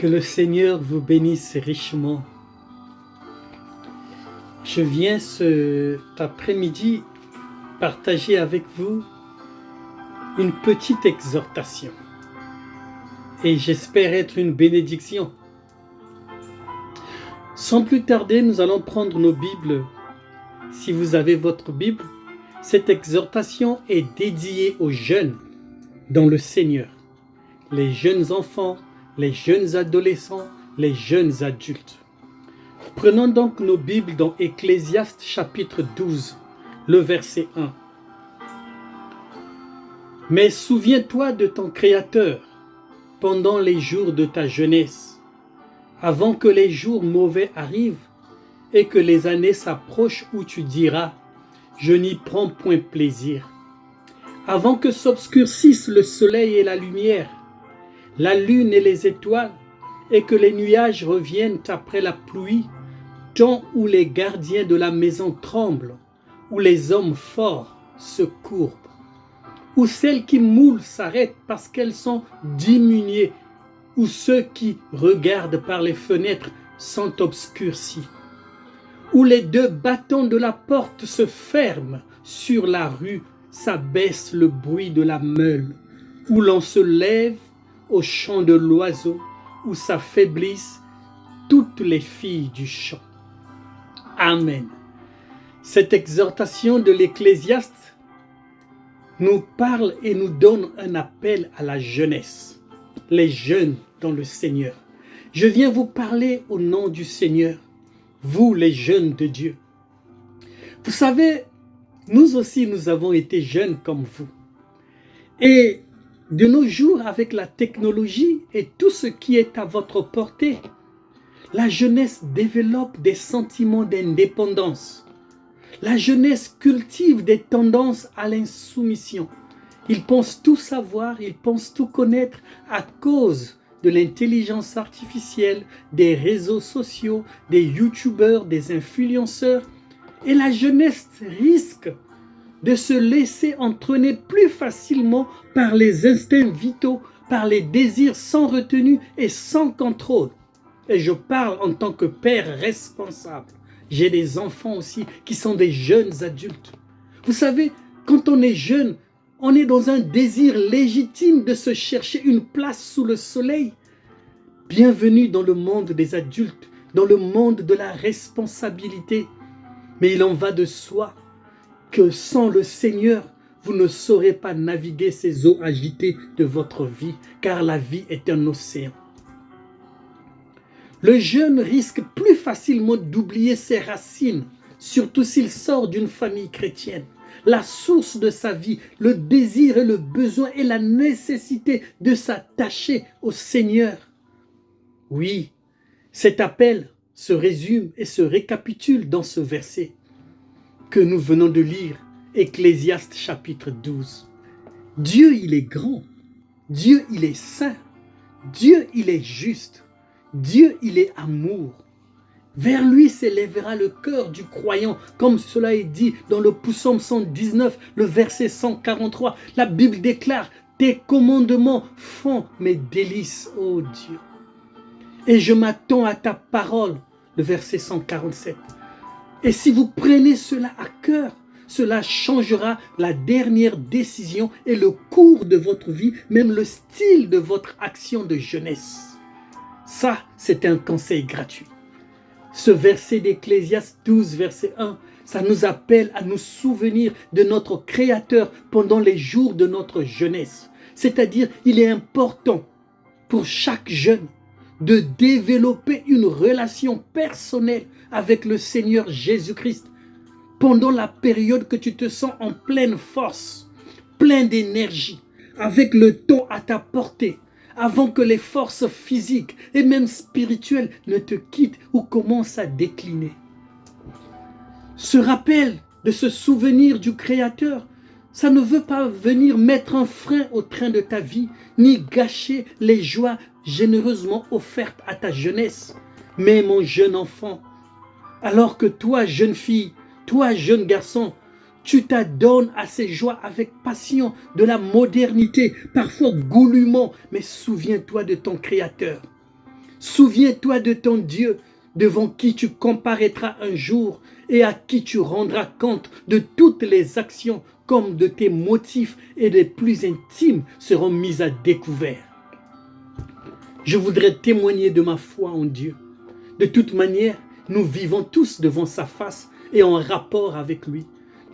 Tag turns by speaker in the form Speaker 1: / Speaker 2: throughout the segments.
Speaker 1: Que le Seigneur vous bénisse richement. Je viens cet après-midi partager avec vous une petite exhortation. Et j'espère être une bénédiction. Sans plus tarder, nous allons prendre nos Bibles. Si vous avez votre Bible, cette exhortation est dédiée aux jeunes dans le Seigneur. Les jeunes enfants, les jeunes adolescents, les jeunes adultes. Prenons donc nos Bibles dans Ecclésiaste chapitre 12, le verset 1. Mais souviens-toi de ton Créateur pendant les jours de ta jeunesse, avant que les jours mauvais arrivent et que les années s'approchent où tu diras « Je n'y prends point plaisir ». Avant que s'obscurcissent le soleil et la lumière, la lune et les étoiles, et que les nuages reviennent après la pluie, temps où les gardiens de la maison tremblent, où les hommes forts se courbent, où celles qui moulent s'arrêtent parce qu'elles sont diminuées, où ceux qui regardent par les fenêtres sont obscurcis, où les deux battants de la porte se ferment sur la rue, s'abaisse le bruit de la meule, où l'on se lève au chant de l'oiseau, où s'affaiblissent toutes les filles du champ. Amen. Cette exhortation de l'Ecclésiaste nous parle et nous donne un appel à la jeunesse, les jeunes dans le Seigneur. Je viens vous parler au nom du Seigneur, vous les jeunes de Dieu. Vous savez, nous aussi nous avons été jeunes comme vous. Et de nos jours, avec la technologie et tout ce qui est à votre portée, la jeunesse développe des sentiments d'indépendance. La jeunesse cultive des tendances à l'insoumission. Ils pensent tout savoir, ils pensent tout connaître à cause de l'intelligence artificielle, des réseaux sociaux, des youtubeurs, des influenceurs. Et la jeunesse risque de se laisser entraîner plus facilement par les instincts vitaux, par les désirs sans retenue et sans contrôle. Et je parle en tant que père responsable. J'ai des enfants aussi qui sont des jeunes adultes. Vous savez, quand on est jeune, on est dans un désir légitime de se chercher une place sous le soleil. Bienvenue dans le monde des adultes, dans le monde de la responsabilité. Mais il en va de soi que sans le Seigneur, vous ne saurez pas naviguer ces eaux agitées de votre vie, car la vie est un océan. Le jeune risque plus facilement d'oublier ses racines, surtout s'il sort d'une famille chrétienne. La source de sa vie, le désir et le besoin et la nécessité de s'attacher au Seigneur. Oui, cet appel se résume et se récapitule dans ce verset que nous venons de lire, Ecclésiaste chapitre 12. Dieu, il est grand. Dieu, il est saint. Dieu, il est juste. Dieu, il est amour. Vers lui s'élèvera le cœur du croyant, comme cela est dit dans le psaume 119, le verset 143. La Bible déclare, tes commandements font mes délices, ô Dieu. Et je m'attends à ta parole, le verset 147. Et si vous prenez cela à cœur, cela changera la dernière décision et le cours de votre vie, même le style de votre action de jeunesse. Ça, c'est un conseil gratuit. Ce verset d'Ecclésiaste 12, verset 1, ça nous appelle à nous souvenir de notre Créateur pendant les jours de notre jeunesse. C'est-à-dire, il est important pour chaque jeune de développer une relation personnelle avec le Seigneur Jésus-Christ pendant la période que tu te sens en pleine force, plein d'énergie, avec le temps à ta portée, avant que les forces physiques et même spirituelles ne te quittent ou commencent à décliner. Ce rappel de ce souvenir du Créateur, ça ne veut pas venir mettre un frein au train de ta vie, ni gâcher les joies généreusement offertes à ta jeunesse. Mais mon jeune enfant, alors que toi, jeune fille, toi, jeune garçon, tu t'adonnes à ces joies avec passion, de la modernité, parfois goulûment, mais souviens-toi de ton Créateur. Souviens-toi de ton Dieu, devant qui tu comparaîtras un jour et à qui tu rendras compte de toutes les actions comme de tes motifs et les plus intimes seront mis à découvert. Je voudrais témoigner de ma foi en Dieu. De toute manière, nous vivons tous devant sa face et en rapport avec lui.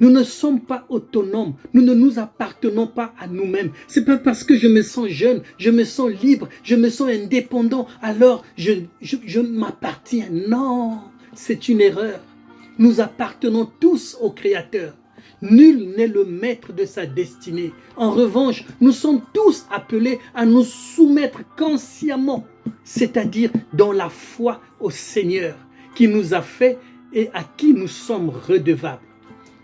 Speaker 1: Nous ne sommes pas autonomes, nous ne nous appartenons pas à nous-mêmes. C'est pas parce que je me sens jeune, je me sens libre, je me sens indépendant, alors je m'appartiens. Non, c'est une erreur. Nous appartenons tous au Créateur. Nul n'est le maître de sa destinée. En revanche, nous sommes tous appelés à nous soumettre consciemment, c'est-à-dire dans la foi au Seigneur, qui nous a fait et à qui nous sommes redevables.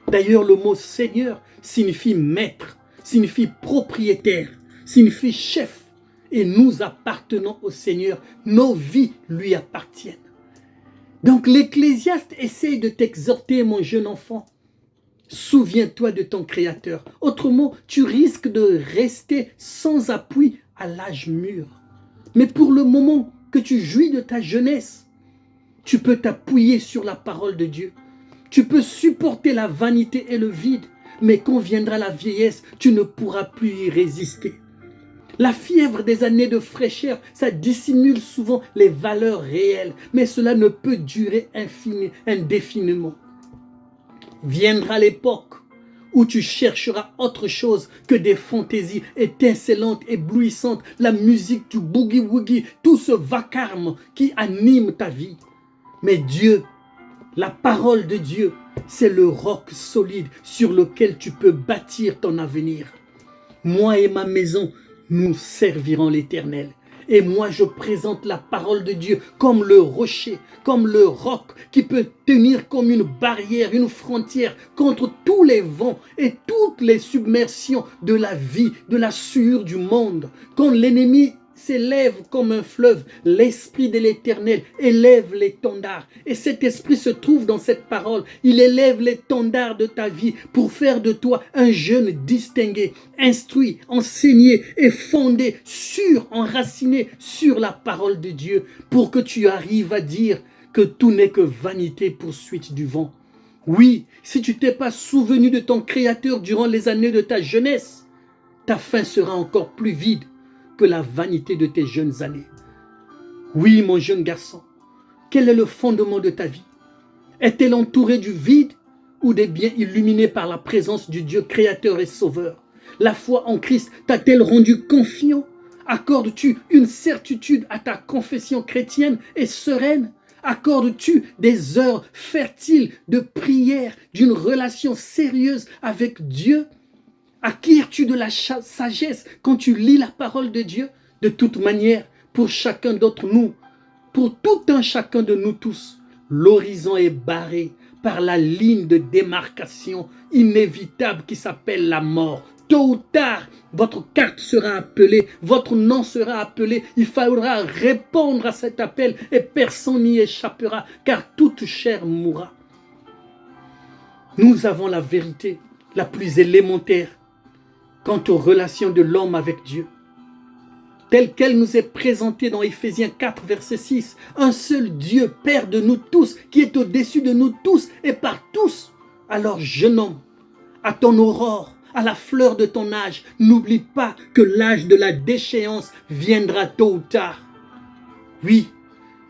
Speaker 1: D'ailleurs, le mot Seigneur signifie maître, signifie propriétaire, signifie chef. Et nous appartenons au Seigneur, nos vies lui appartiennent. Donc l'Ecclésiaste essaye de t'exhorter, mon jeune enfant. Souviens-toi de ton Créateur. Autrement, tu risques de rester sans appui à l'âge mûr. Mais pour le moment que tu jouis de ta jeunesse, tu peux t'appuyer sur la parole de Dieu. Tu peux supporter la vanité et le vide, mais quand viendra la vieillesse, tu ne pourras plus y résister. La fièvre des années de fraîcheur, ça dissimule souvent les valeurs réelles, mais cela ne peut durer indéfiniment. Viendra l'époque où tu chercheras autre chose que des fantaisies étincelantes, éblouissantes, la musique du boogie-woogie, tout ce vacarme qui anime ta vie. Mais Dieu, la parole de Dieu, c'est le roc solide sur lequel tu peux bâtir ton avenir. Moi et ma maison, nous servirons l'Éternel. Et moi, je présente la parole de Dieu comme le rocher, comme le roc qui peut tenir comme une barrière, une frontière contre tous les vents et toutes les submersions de la vie, de la sueur du monde. Quand l'ennemi s'élève comme un fleuve, l'esprit de l'Éternel élève l'étendard. Et cet esprit se trouve dans cette parole. Il élève l'étendard de ta vie pour faire de toi un jeune distingué, instruit, enseigné et fondé, enraciné sur la parole de Dieu, pour que tu arrives à dire que tout n'est que vanité, poursuite du vent. Oui, si tu t'es pas souvenu de ton Créateur durant les années de ta jeunesse, ta fin sera encore plus vide que la vanité de tes jeunes années. Oui, mon jeune garçon, quel est le fondement de ta vie? Est-elle entourée du vide ou des biens illuminés par la présence du Dieu créateur et sauveur? La foi en Christ t'a-t-elle rendu confiant? Accordes-tu une certitude à ta confession chrétienne et sereine? Accordes-tu des heures fertiles de prière, d'une relation sérieuse avec Dieu? Acquiers-tu de la sagesse quand tu lis la parole de Dieu? De toute manière, pour chacun d'entre nous, pour tout un chacun de nous tous, l'horizon est barré par la ligne de démarcation inévitable qui s'appelle la mort. Tôt ou tard, votre carte sera appelée, votre nom sera appelé. Il faudra répondre à cet appel et personne n'y échappera, car toute chair mourra. Nous avons la vérité la plus élémentaire quant aux relations de l'homme avec Dieu, telle qu'elle nous est présentée dans Éphésiens 4, verset 6. Un seul Dieu, Père de nous tous, qui est au-dessus de nous tous et par tous. Alors, jeune homme, à ton aurore, à la fleur de ton âge, n'oublie pas que l'âge de la déchéance viendra tôt ou tard. Oui,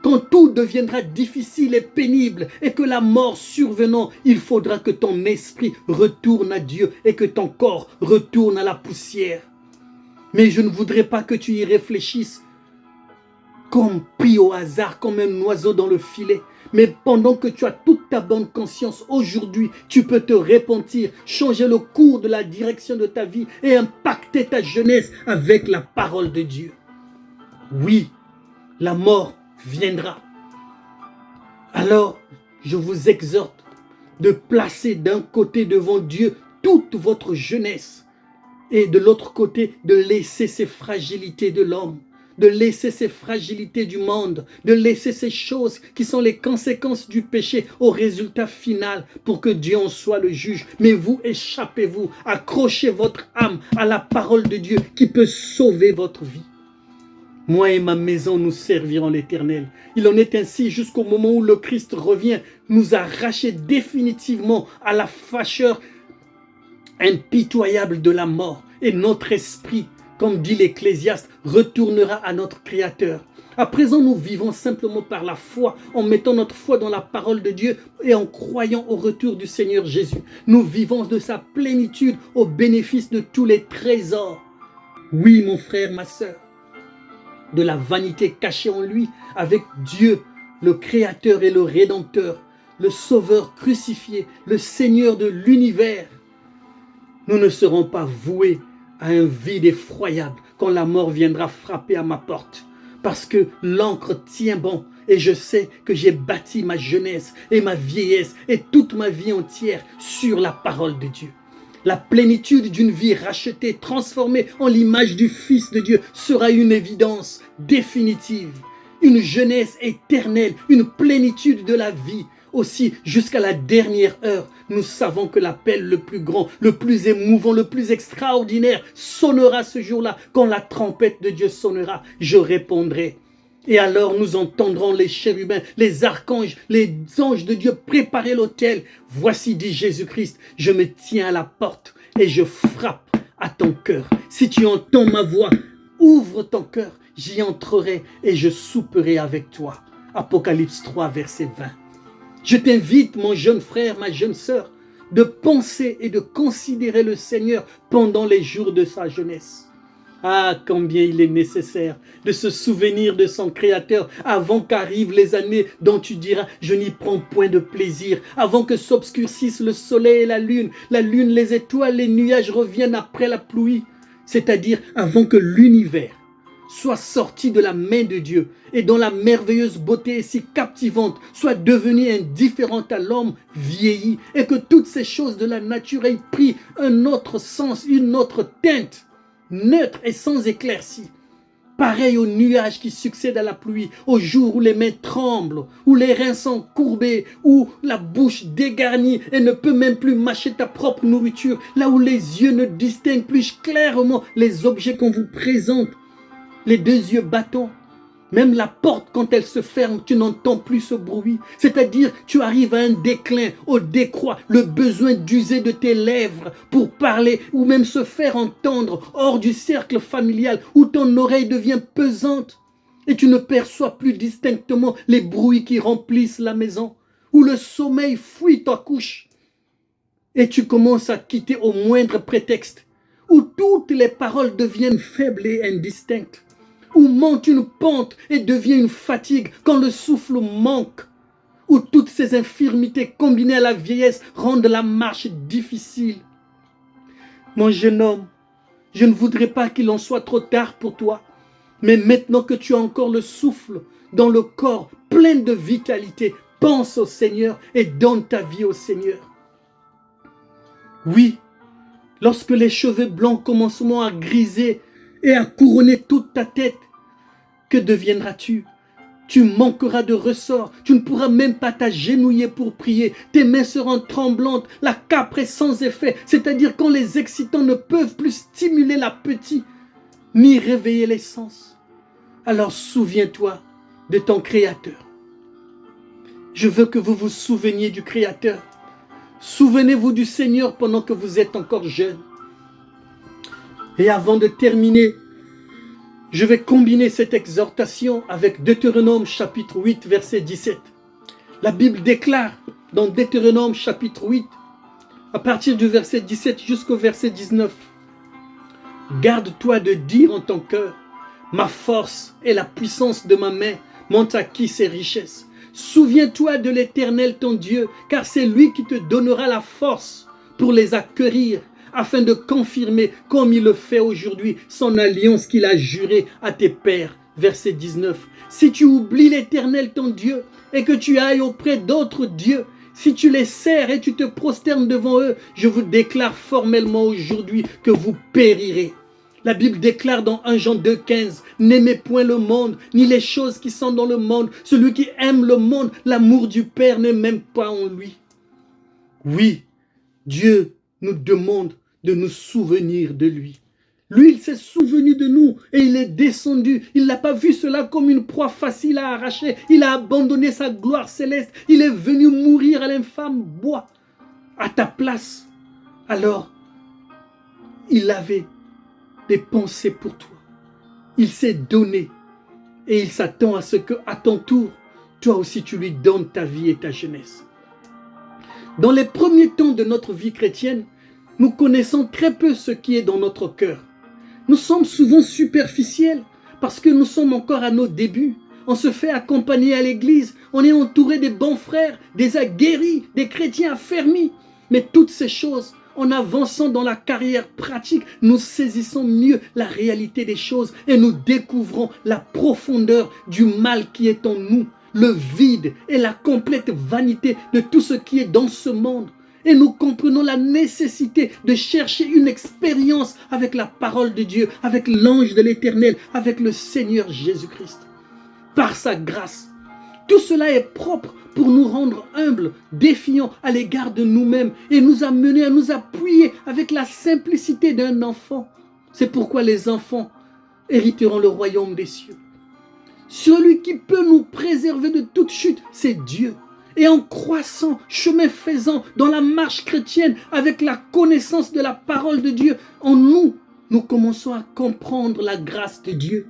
Speaker 1: quand tout deviendra difficile et pénible et que la mort survenant, il faudra que ton esprit retourne à Dieu et que ton corps retourne à la poussière. Mais je ne voudrais pas que tu y réfléchisses comme pris au hasard, comme un oiseau dans le filet. Mais pendant que tu as toute ta bonne conscience, aujourd'hui, tu peux te repentir, changer le cours de la direction de ta vie et impacter ta jeunesse avec la parole de Dieu. Oui, la mort viendra. Alors, je vous exhorte de placer d'un côté devant Dieu toute votre jeunesse et de l'autre côté de laisser ces fragilités de l'homme, de laisser ces fragilités du monde, de laisser ces choses qui sont les conséquences du péché au résultat final pour que Dieu en soit le juge. Mais vous, échappez-vous, accrochez votre âme à la parole de Dieu qui peut sauver votre vie. Moi et ma maison, nous servirons l'Éternel. Il en est ainsi jusqu'au moment où le Christ revient, nous arracher définitivement à la fâcheur impitoyable de la mort. Et notre esprit, comme dit l'Ecclésiaste, retournera à notre Créateur. À présent, nous vivons simplement par la foi, en mettant notre foi dans la parole de Dieu et en croyant au retour du Seigneur Jésus. Nous vivons de sa plénitude au bénéfice de tous les trésors. Oui, mon frère, ma sœur, de la vanité cachée en lui, avec Dieu, le Créateur et le Rédempteur, le Sauveur crucifié, le Seigneur de l'univers. Nous ne serons pas voués à un vide effroyable quand la mort viendra frapper à ma porte. Parce que l'encre tient bon et je sais que j'ai bâti ma jeunesse et ma vieillesse et toute ma vie entière sur la parole de Dieu. La plénitude d'une vie rachetée, transformée en l'image du Fils de Dieu sera une évidence définitive. Une jeunesse éternelle, une plénitude de la vie. Aussi, jusqu'à la dernière heure, nous savons que l'appel le plus grand, le plus émouvant, le plus extraordinaire sonnera ce jour-là. Quand la trompette de Dieu sonnera, je répondrai. Et alors nous entendrons les chérubins, les archanges, les anges de Dieu préparer l'autel. Voici, dit Jésus-Christ, je me tiens à la porte et je frappe à ton cœur. Si tu entends ma voix, ouvre ton cœur, j'y entrerai et je souperai avec toi. Apocalypse 3, verset 20. Je t'invite, mon jeune frère, ma jeune sœur, de penser et de considérer le Seigneur pendant les jours de sa jeunesse. Ah, combien il est nécessaire de se souvenir de son Créateur avant qu'arrivent les années dont tu diras « je n'y prends point de plaisir », avant que s'obscurcissent le soleil et la lune, les étoiles, les nuages reviennent après la pluie, c'est-à-dire avant que l'univers soit sorti de la main de Dieu et dont la merveilleuse beauté si captivante soit devenue indifférente à l'homme vieilli et que toutes ces choses de la nature aient pris un autre sens, une autre teinte, neutre et sans éclaircie. Pareil aux nuages qui succèdent à la pluie, au jour où les mains tremblent, où les reins sont courbés, où la bouche dégarnie et ne peut même plus mâcher ta propre nourriture, là où les yeux ne distinguent plus clairement les objets qu'on vous présente, les deux yeux battants. Même la porte, quand elle se ferme, tu n'entends plus ce bruit. C'est-à-dire, tu arrives à un déclin, au décroît, le besoin d'user de tes lèvres pour parler ou même se faire entendre hors du cercle familial où ton oreille devient pesante et tu ne perçois plus distinctement les bruits qui remplissent la maison, où le sommeil fuit ta couche et tu commences à quitter au moindre prétexte, où toutes les paroles deviennent faibles et indistinctes, où monte une pente et devient une fatigue quand le souffle manque, où toutes ces infirmités combinées à la vieillesse rendent la marche difficile. Mon jeune homme, je ne voudrais pas qu'il en soit trop tard pour toi, mais maintenant que tu as encore le souffle dans le corps plein de vitalité, pense au Seigneur et donne ta vie au Seigneur. Oui, lorsque les cheveux blancs commenceront à griser et à couronner toute ta tête, que deviendras-tu? Tu manqueras de ressort, tu ne pourras même pas t'agenouiller pour prier, tes mains seront tremblantes, la capre est sans effet, c'est-à-dire quand les excitants ne peuvent plus stimuler l'appétit, ni réveiller les sens. Alors souviens-toi de ton Créateur. Je veux que vous vous souveniez du Créateur. Souvenez-vous du Seigneur pendant que vous êtes encore jeune. Et avant de terminer, je vais combiner cette exhortation avec Deutéronome chapitre 8, verset 17. La Bible déclare dans Deutéronome chapitre 8, à partir du verset 17 jusqu'au verset 19, « Garde-toi de dire en ton cœur, ma force et la puissance de ma main m'ont acquis ces richesses. Souviens-toi de l'Éternel ton Dieu, car c'est lui qui te donnera la force pour les acquérir, afin de confirmer, comme il le fait aujourd'hui, son alliance qu'il a jurée à tes pères. » Verset 19. Si tu oublies l'Éternel ton Dieu et que tu ailles auprès d'autres dieux, si tu les sers et tu te prosternes devant eux, je vous déclare formellement aujourd'hui que vous périrez. La Bible déclare dans 1 Jean 2,15, « N'aimez point le monde, ni les choses qui sont dans le monde. Celui qui aime le monde, l'amour du Père n'est même pas en lui. » Oui, Dieu nous demande de nous souvenir de lui. Lui, il s'est souvenu de nous et il est descendu. Il n'a pas vu cela comme une proie facile à arracher. Il a abandonné sa gloire céleste. Il est venu mourir à l'infâme bois à ta place. Alors, il avait des pensées pour toi. Il s'est donné et il s'attend à ce que, à ton tour, toi aussi tu lui donnes ta vie et ta jeunesse. Dans les premiers temps de notre vie chrétienne, nous connaissons très peu ce qui est dans notre cœur. Nous sommes souvent superficiels parce que nous sommes encore à nos débuts. On se fait accompagner à l'église, on est entouré des bons frères, des aguerris, des chrétiens affermis. Mais toutes ces choses, en avançant dans la carrière pratique, nous saisissons mieux la réalité des choses et nous découvrons la profondeur du mal qui est en nous, le vide et la complète vanité de tout ce qui est dans ce monde. Et nous comprenons la nécessité de chercher une expérience avec la parole de Dieu, avec l'ange de l'Éternel, avec le Seigneur Jésus-Christ. Par sa grâce, tout cela est propre pour nous rendre humbles, défiants à l'égard de nous-mêmes et nous amener à nous appuyer avec la simplicité d'un enfant. C'est pourquoi les enfants hériteront le royaume des cieux. Celui qui peut nous préserver de toute chute, c'est Dieu. Et en croissant, chemin faisant, dans la marche chrétienne, avec la connaissance de la parole de Dieu, en nous, nous commençons à comprendre la grâce de Dieu.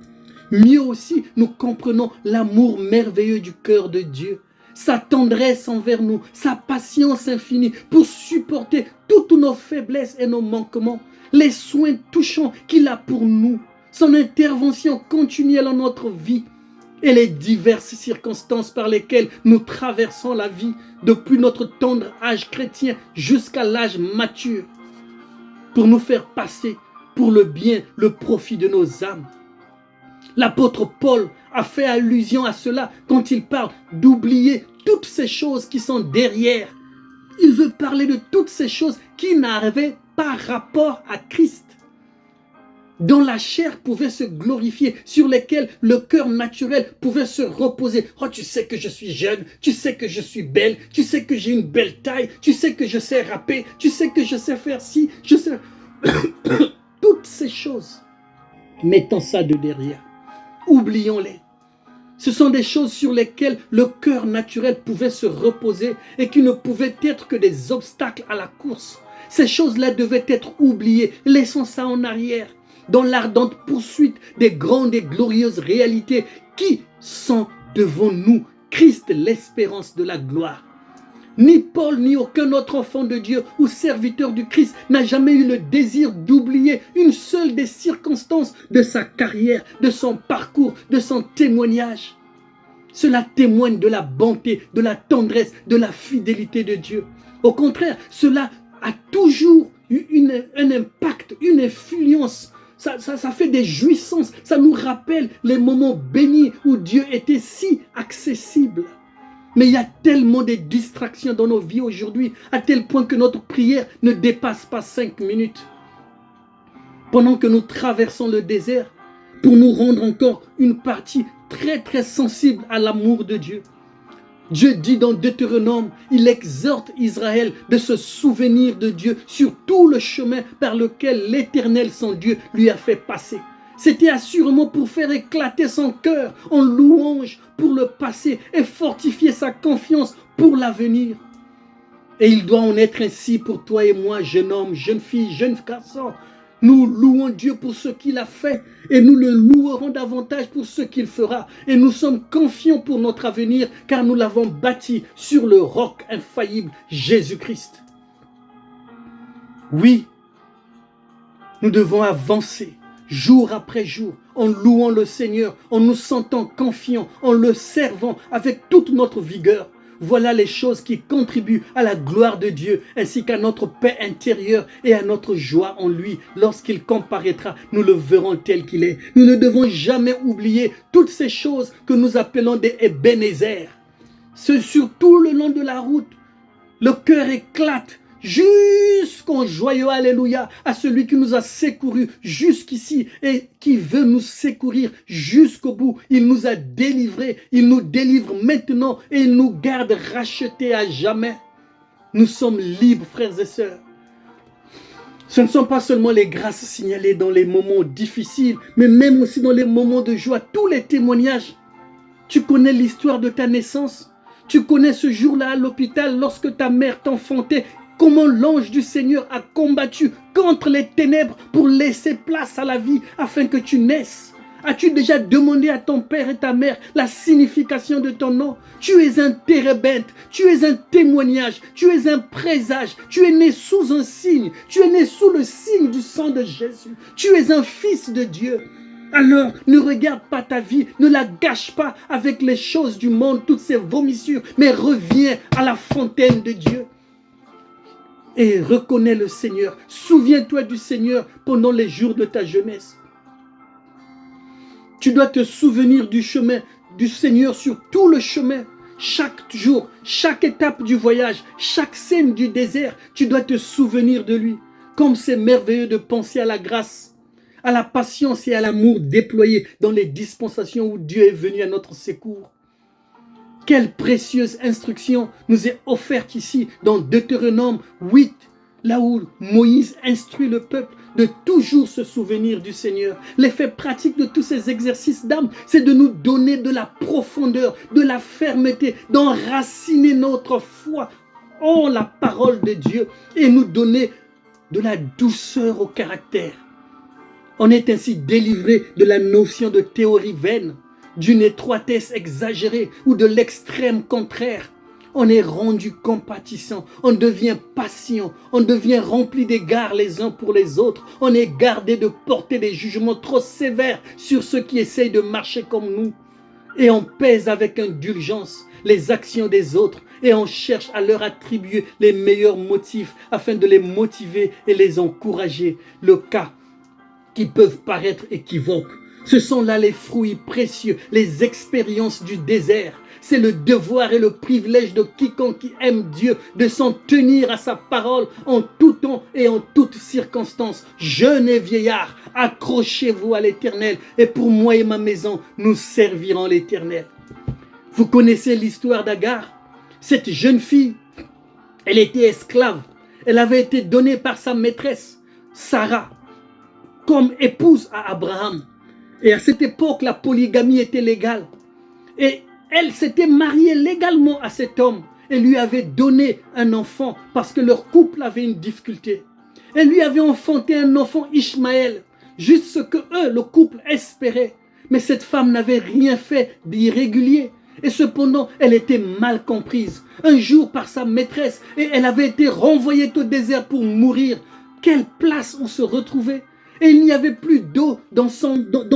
Speaker 1: Mieux aussi, nous comprenons l'amour merveilleux du cœur de Dieu, sa tendresse envers nous, sa patience infinie pour supporter toutes nos faiblesses et nos manquements, les soins touchants qu'il a pour nous, son intervention continuelle dans notre vie et les diverses circonstances par lesquelles nous traversons la vie depuis notre tendre âge chrétien jusqu'à l'âge mature pour nous faire passer pour le bien, le profit de nos âmes. L'apôtre Paul a fait allusion à cela quand il parle d'oublier toutes ces choses qui sont derrière. Il veut parler de toutes ces choses qui n'avaient pas rapport à Christ, dont la chair pouvait se glorifier, sur lesquelles le cœur naturel pouvait se reposer. Oh, tu sais que je suis jeune, tu sais que je suis belle, tu sais que j'ai une belle taille, tu sais que je sais rapper, tu sais que je sais faire ci, je sais... Toutes ces choses, mettons ça de derrière. Oublions-les. Ce sont des choses sur lesquelles le cœur naturel pouvait se reposer et qui ne pouvaient être que des obstacles à la course. Ces choses-là devaient être oubliées. Laissons ça en arrière, dans l'ardente poursuite des grandes et glorieuses réalités qui sont devant nous, Christ, l'espérance de la gloire. Ni Paul, ni aucun autre enfant de Dieu ou serviteur du Christ n'a jamais eu le désir d'oublier une seule des circonstances de sa carrière, de son parcours, de son témoignage. Cela témoigne de la bonté, de la tendresse, de la fidélité de Dieu. Au contraire, cela a toujours eu un impact, une influence. Ça fait des jouissances, ça nous rappelle les moments bénis où Dieu était si accessible. Mais il y a tellement de distractions dans nos vies aujourd'hui, à tel point que notre prière ne dépasse pas 5 minutes. Pendant que nous traversons le désert, pour nous rendre encore une partie très très sensible à l'amour de Dieu. Dieu dit dans Deutéronome, il exhorte Israël de se souvenir de Dieu sur tout le chemin par lequel l'Éternel, son Dieu, lui a fait passer. C'était assurément pour faire éclater son cœur en louange pour le passé et fortifier sa confiance pour l'avenir. Et il doit en être ainsi pour toi et moi, jeune homme, jeune fille, jeune garçon. Nous louons Dieu pour ce qu'il a fait et nous le louerons davantage pour ce qu'il fera. Et nous sommes confiants pour notre avenir car nous l'avons bâti sur le roc infaillible, Jésus-Christ. Oui, nous devons avancer jour après jour, en louant le Seigneur, en nous sentant confiants, en le servant avec toute notre vigueur. Voilà les choses qui contribuent à la gloire de Dieu, ainsi qu'à notre paix intérieure et à notre joie en lui. Lorsqu'il comparaîtra, nous le verrons tel qu'il est. Nous ne devons jamais oublier toutes ces choses que nous appelons des Ebenezer. Sur tout le long de la route, le cœur éclate jusqu'au joyeux alléluia à celui qui nous a secourus jusqu'ici et qui veut nous secourir jusqu'au bout. Il nous a délivrés, il nous délivre maintenant et il nous garde rachetés à jamais. Nous sommes libres, frères et sœurs. Ce ne sont pas seulement les grâces signalées dans les moments difficiles, mais même aussi dans les moments de joie, tous les témoignages. Tu connais l'histoire de ta naissance. Tu connais ce jour-là à l'hôpital lorsque ta mère t'enfantait. Comment l'ange du Seigneur a combattu contre les ténèbres pour laisser place à la vie afin que tu naisses. As-tu déjà demandé à ton père et ta mère la signification de ton nom? Tu es un térébinthe, tu es un témoignage, tu es un présage, tu es né sous un signe, tu es né sous le signe du sang de Jésus. Tu es un fils de Dieu. Alors, ne regarde pas ta vie, ne la gâche pas avec les choses du monde, toutes ces vomissures, mais reviens à la fontaine de Dieu. Et reconnais le Seigneur. Souviens-toi du Seigneur pendant les jours de ta jeunesse. Tu dois te souvenir du chemin du Seigneur sur tout le chemin. Chaque jour, chaque étape du voyage, chaque scène du désert, tu dois te souvenir de lui. Comme c'est merveilleux de penser à la grâce, à la patience et à l'amour déployés dans les dispensations où Dieu est venu à notre secours. Quelle précieuse instruction nous est offerte ici dans Deutéronome 8, là où Moïse instruit le peuple de toujours se souvenir du Seigneur. L'effet pratique de tous ces exercices d'âme, c'est de nous donner de la profondeur, de la fermeté, d'enraciner notre foi en la parole de Dieu et nous donner de la douceur au caractère. On est ainsi délivré de la notion de théorie vaine, d'une étroitesse exagérée ou de l'extrême contraire. On est rendu compatissant, on devient patient, on devient rempli d'égards les uns pour les autres. On est gardé de porter des jugements trop sévères sur ceux qui essayent de marcher comme nous. Et on pèse avec indulgence les actions des autres et on cherche à leur attribuer les meilleurs motifs afin de les motiver et les encourager. Le cas qui peuvent paraître équivoques. Ce sont là les fruits précieux, les expériences du désert. C'est le devoir et le privilège de quiconque qui aime Dieu de s'en tenir à sa parole en tout temps et en toutes circonstances. Jeunes et vieillards, accrochez-vous à l'Éternel et pour moi et ma maison, nous servirons l'Éternel. Vous connaissez l'histoire d'Agar? Cette jeune fille, elle était esclave. Elle avait été donnée par sa maîtresse, Sarah, comme épouse à Abraham. Et à cette époque, la polygamie était légale. Et elle s'était mariée légalement à cet homme et lui avait donné un enfant parce que leur couple avait une difficulté. Elle lui avait enfanté un enfant Ishmaël, juste ce que eux, le couple, espérait. Mais cette femme n'avait rien fait d'irrégulier. Et cependant, elle était mal comprise. Un jour par sa maîtresse, et elle avait été renvoyée au désert pour mourir. Quelle place on se retrouvait! Et il n'y avait plus d'eau dans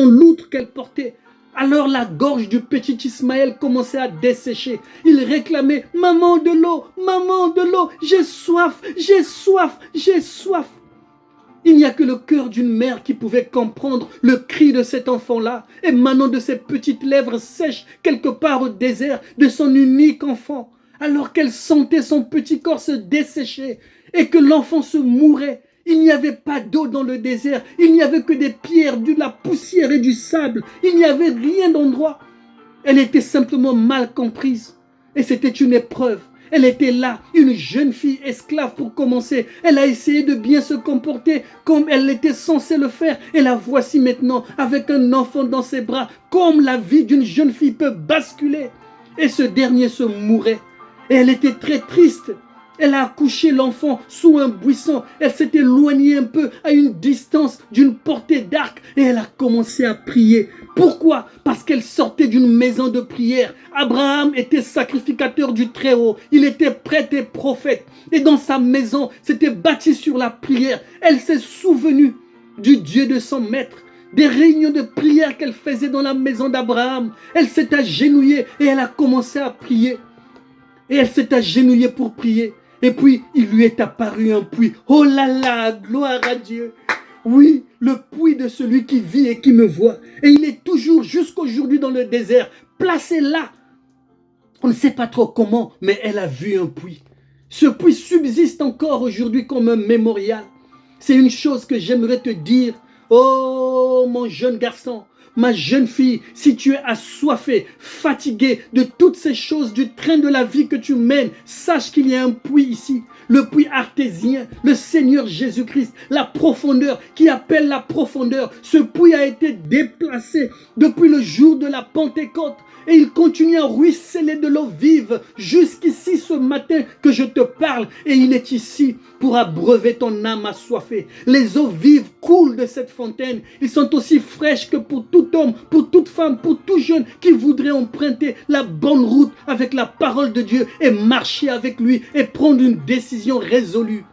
Speaker 1: l'outre qu'elle portait. Alors la gorge du petit Ismaël commençait à dessécher. Il réclamait « Maman de l'eau, j'ai soif, j'ai soif, j'ai soif !» Il n'y a que le cœur d'une mère qui pouvait comprendre le cri de cet enfant-là, émanant de ses petites lèvres sèches quelque part au désert de son unique enfant, alors qu'elle sentait son petit corps se dessécher et que l'enfant se mourait. Il n'y avait pas d'eau dans le désert, il n'y avait que des pierres, de la poussière et du sable. Il n'y avait rien d'endroit. Elle était simplement mal comprise. Et c'était une épreuve. Elle était là, une jeune fille esclave pour commencer. Elle a essayé de bien se comporter comme elle était censée le faire. Et la voici maintenant avec un enfant dans ses bras. Comme la vie d'une jeune fille peut basculer. Et ce dernier se mourait. Et elle était très triste. Elle a accouché l'enfant sous un buisson. Elle s'est éloignée un peu à une distance d'une portée d'arc et elle a commencé à prier. Pourquoi? Parce qu'elle sortait d'une maison de prière. Abraham était sacrificateur du Très-Haut. Il était prêtre et prophète. Et dans sa maison, c'était bâti sur la prière. Elle s'est souvenue du Dieu de son maître, des réunions de prière qu'elle faisait dans la maison d'Abraham. Elle s'est agenouillée et elle a commencé à prier. Et elle s'est agenouillée pour prier. Et puis, il lui est apparu un puits. Oh là là, gloire à Dieu. Oui, le puits de celui qui vit et qui me voit. Et il est toujours jusqu'aujourd'hui dans le désert, placé là. On ne sait pas trop comment, mais elle a vu un puits. Ce puits subsiste encore aujourd'hui comme un mémorial. C'est une chose que j'aimerais te dire Oh, mon jeune garçon, ma jeune fille, si tu es assoiffé, fatigué de toutes ces choses, du train de la vie que tu mènes, sache qu'il y a un puits ici, le puits artésien, le Seigneur Jésus-Christ, la profondeur qui appelle la profondeur. Ce puits a été déplacé depuis le jour de la Pentecôte. Et il continue à ruisseler de l'eau vive jusqu'ici ce matin que je te parle. Et il est ici pour abreuver ton âme assoiffée. Les eaux vives coulent de cette fontaine. Ils sont aussi fraîches que pour tout homme, pour toute femme, pour tout jeune qui voudrait emprunter la bonne route avec la parole de Dieu et marcher avec lui et prendre une décision résolue.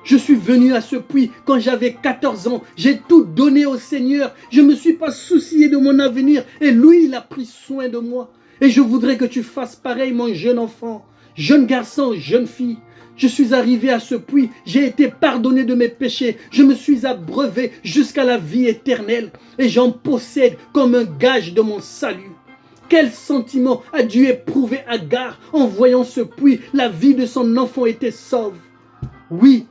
Speaker 1: Je suis venu à ce puits quand j'avais 14 ans. J'ai tout donné au Seigneur. Je ne me suis pas soucié de mon avenir. Et lui, il a pris soin de moi. Et je voudrais que tu fasses pareil, mon jeune enfant, jeune garçon, jeune fille. Je suis arrivé à ce puits. J'ai été pardonné de mes péchés. Je me suis abreuvé jusqu'à la vie éternelle. Et j'en possède comme un gage de mon salut. Quel sentiment a dû éprouver Agar en voyant ce puits? La vie de son enfant était sauve. Oui.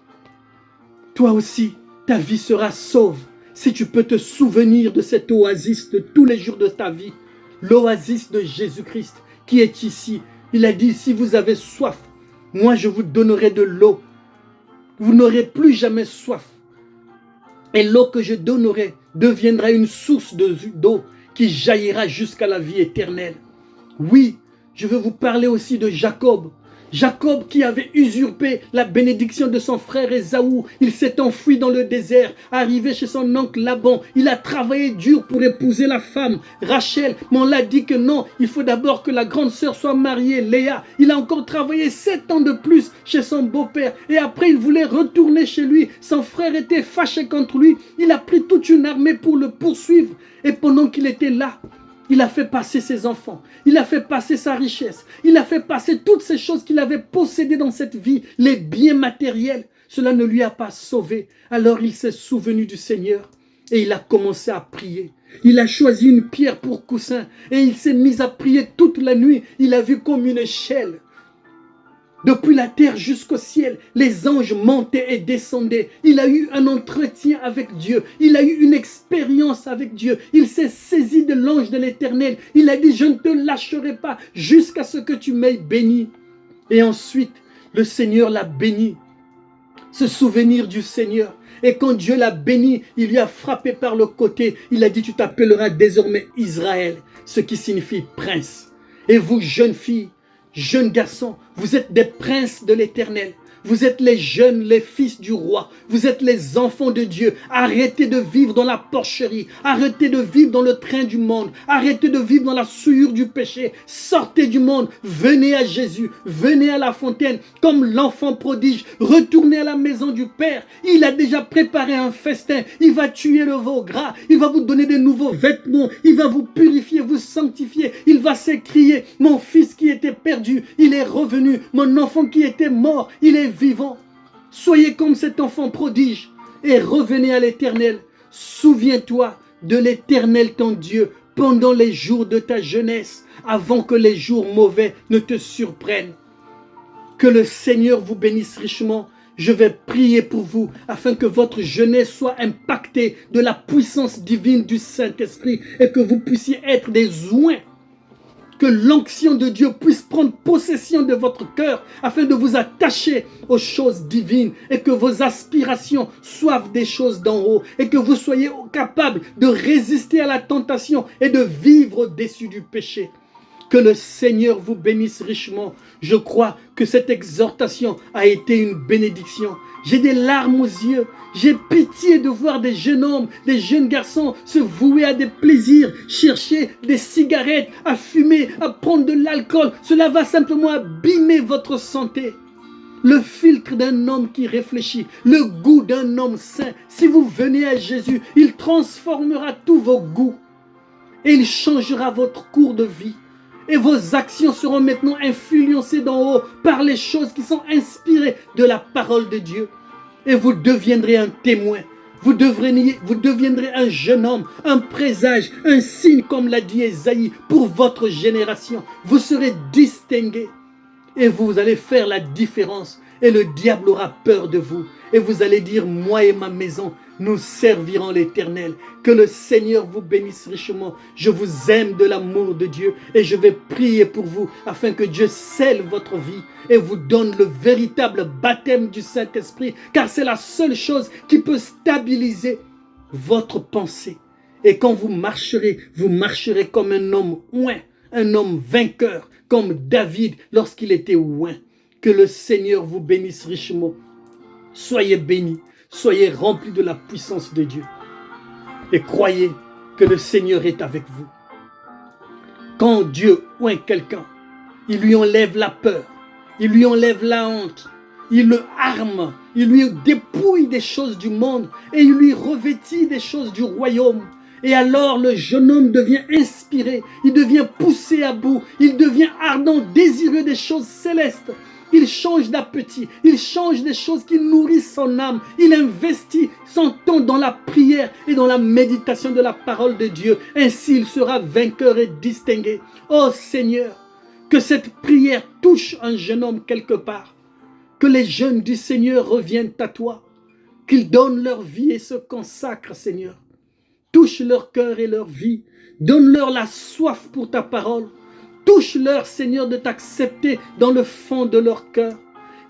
Speaker 1: Toi aussi, ta vie sera sauve si tu peux te souvenir de cette oasis de tous les jours de ta vie. L'oasis de Jésus-Christ qui est ici. Il a dit, si vous avez soif, moi je vous donnerai de l'eau. Vous n'aurez plus jamais soif. Et l'eau que je donnerai deviendra une source d'eau qui jaillira jusqu'à la vie éternelle. Oui, je veux vous parler aussi de Jacob. Jacob qui avait usurpé la bénédiction de son frère Ésaü, il s'est enfui dans le désert, arrivé chez son oncle Laban. Il a travaillé dur pour épouser la femme, Rachel, mais on l'a dit que non, il faut d'abord que la grande sœur soit mariée, Léa. Il a encore travaillé 7 ans de plus chez son beau-père et après il voulait retourner chez lui. Son frère était fâché contre lui, il a pris toute une armée pour le poursuivre et pendant qu'il était là, il a fait passer ses enfants, il a fait passer sa richesse, il a fait passer toutes ces choses qu'il avait possédées dans cette vie, les biens matériels. Cela ne lui a pas sauvé. Alors il s'est souvenu du Seigneur et il a commencé à prier. Il a choisi une pierre pour coussin et il s'est mis à prier toute la nuit. Il a vu comme une échelle. Depuis la terre jusqu'au ciel, les anges montaient et descendaient. Il a eu un entretien avec Dieu. Il a eu une expérience avec Dieu. Il s'est saisi de l'ange de l'Éternel. Il a dit, je ne te lâcherai pas jusqu'à ce que tu m'aies béni. Et ensuite, le Seigneur l'a béni. Se souvenir du Seigneur. Et quand Dieu l'a béni, il lui a frappé par le côté. Il a dit, tu t'appelleras désormais Israël, ce qui signifie prince. Et vous, jeunes filles, jeunes garçons, vous êtes des princes de l'Éternel. Vous êtes les jeunes, les fils du roi. Vous êtes les enfants de Dieu. Arrêtez de vivre dans la porcherie. Arrêtez de vivre dans le train du monde. Arrêtez de vivre dans la souillure du péché. Sortez du monde. Venez à Jésus. Venez à la fontaine. Comme l'enfant prodige. Retournez à la maison du Père. Il a déjà préparé un festin. Il va tuer le veau gras. Il va vous donner de nouveaux vêtements. Il va vous purifier, vous sanctifier. Il va s'écrier, mon fils qui était perdu, il est revenu. Mon enfant qui était mort, il est vivant. Soyez comme cet enfant prodige et revenez à l'Éternel. Souviens-toi de l'Éternel ton Dieu pendant les jours de ta jeunesse, avant que les jours mauvais ne te surprennent. Que le Seigneur vous bénisse richement. Je vais prier pour vous afin que votre jeunesse soit impactée de la puissance divine du Saint-Esprit et que vous puissiez être des oints. Que l'onction de Dieu puisse prendre possession de votre cœur afin de vous attacher aux choses divines et que vos aspirations soient des choses d'en haut et que vous soyez capables de résister à la tentation et de vivre au-dessus du péché. Que le Seigneur vous bénisse richement. Je crois que cette exhortation a été une bénédiction. J'ai des larmes aux yeux. J'ai pitié de voir des jeunes hommes, des jeunes garçons se vouer à des plaisirs, chercher des cigarettes, à fumer, à prendre de l'alcool. Cela va simplement abîmer votre santé. Le filtre d'un homme qui réfléchit, le goût d'un homme saint. Si vous venez à Jésus, il transformera tous vos goûts et il changera votre cours de vie. Et vos actions seront maintenant influencées d'en haut par les choses qui sont inspirées de la parole de Dieu. Et vous deviendrez un témoin. Vous deviendrez un jeune homme, un présage, un signe comme l'a dit Ésaïe pour votre génération. Vous serez distingués et vous allez faire la différence. et le diable aura peur de vous. Et vous allez dire, moi et ma maison, nous servirons l'Éternel. Que le Seigneur vous bénisse richement. Je vous aime de l'amour de Dieu et je vais prier pour vous afin que Dieu scelle votre vie et vous donne le véritable baptême du Saint-Esprit, car c'est la seule chose qui peut stabiliser votre pensée. Et quand vous marcherez comme un homme oint, un homme vainqueur, comme David lorsqu'il était oint. Que le Seigneur vous bénisse richement. Soyez bénis, soyez remplis de la puissance de Dieu. Et croyez que le Seigneur est avec vous. Quand Dieu oint quelqu'un, il lui enlève la peur, il lui enlève la honte, il le arme, il lui dépouille des choses du monde et il lui revêtit des choses du royaume. Et alors le jeune homme devient inspiré, il devient poussé à bout, il devient ardent, désireux des choses célestes. Il change d'appétit, il change des choses qui nourrissent son âme. Il investit son temps dans la prière et dans la méditation de la parole de Dieu. Ainsi, il sera vainqueur et distingué. Oh Seigneur, que cette prière touche un jeune homme quelque part. Que les jeunes du Seigneur reviennent à toi. Qu'ils donnent leur vie et se consacrent, Seigneur. Touche leur cœur et leur vie. Donne-leur la soif pour ta parole. Touche-leur, Seigneur, de t'accepter dans le fond de leur cœur.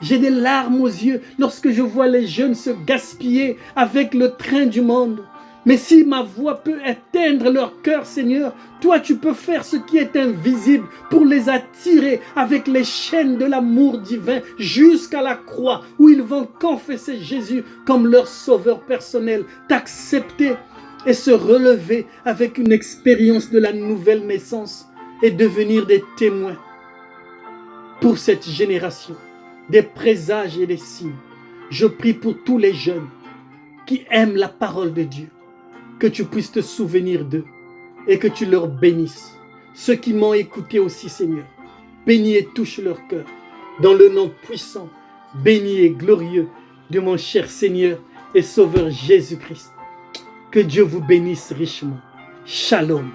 Speaker 1: J'ai des larmes aux yeux lorsque je vois les jeunes se gaspiller avec le train du monde. Mais si ma voix peut atteindre leur cœur, Seigneur, toi tu peux faire ce qui est invisible pour les attirer avec les chaînes de l'amour divin jusqu'à la croix où ils vont confesser Jésus comme leur sauveur personnel, t'accepter et se relever avec une expérience de la nouvelle naissance et devenir des témoins pour cette génération, des présages et des signes. Je prie pour tous les jeunes qui aiment la parole de Dieu, que tu puisses te souvenir d'eux et que tu leur bénisses. Ceux qui m'ont écouté aussi, Seigneur, bénis et touche leur cœur. Dans le nom puissant, béni et glorieux de mon cher Seigneur et Sauveur Jésus-Christ. Que Dieu vous bénisse richement. Shalom.